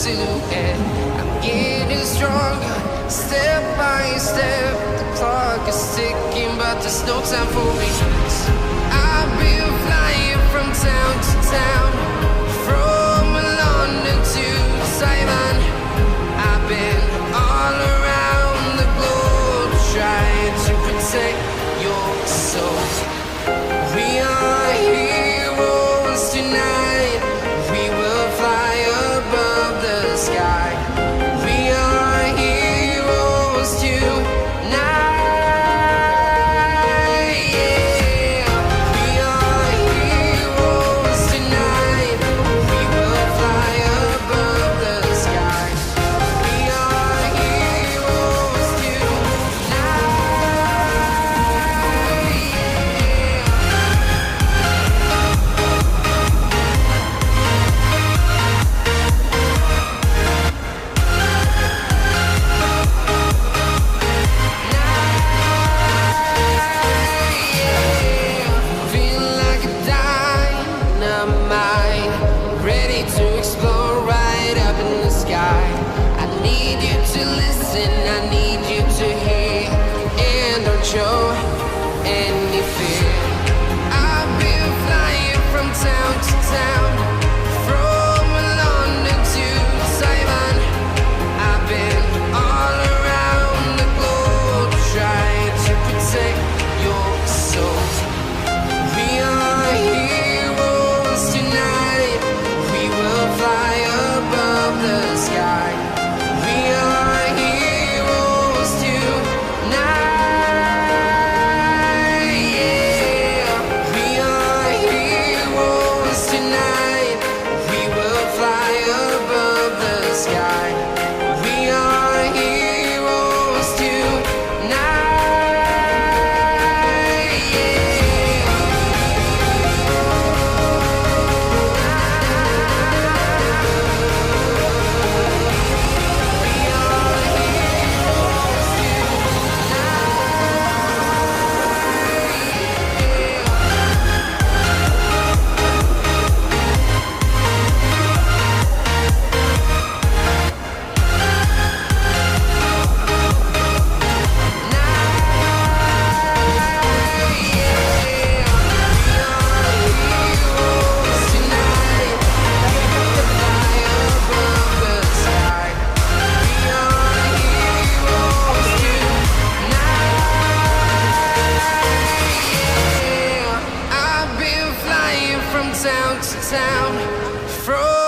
silhouette. I'm getting stronger, step by step. The clock is ticking, but there's no time for me. I've been flying from town to town, from London to Taiwan. I've been all around the globe trying to protect your soul. We are heroes tonight. We will fly above the sky. We are heroes tonight. Yeah. We are heroes tonight. We will fly above the sky. We are heroes feel like a dynamite, ready to explore right up in the sky. I need you to listen, I need you to hear, and don't show any fear. I've been flying from town to town, from London to Taiwan. I've been all around the globe trying to protect your soul. We are heroes tonight. We will fly above the sky. We are heroes tonight. Yeah. We are heroes tonight. We will fly above the sky. We are heroes tonight. Yeah. I've been flying from town to town, from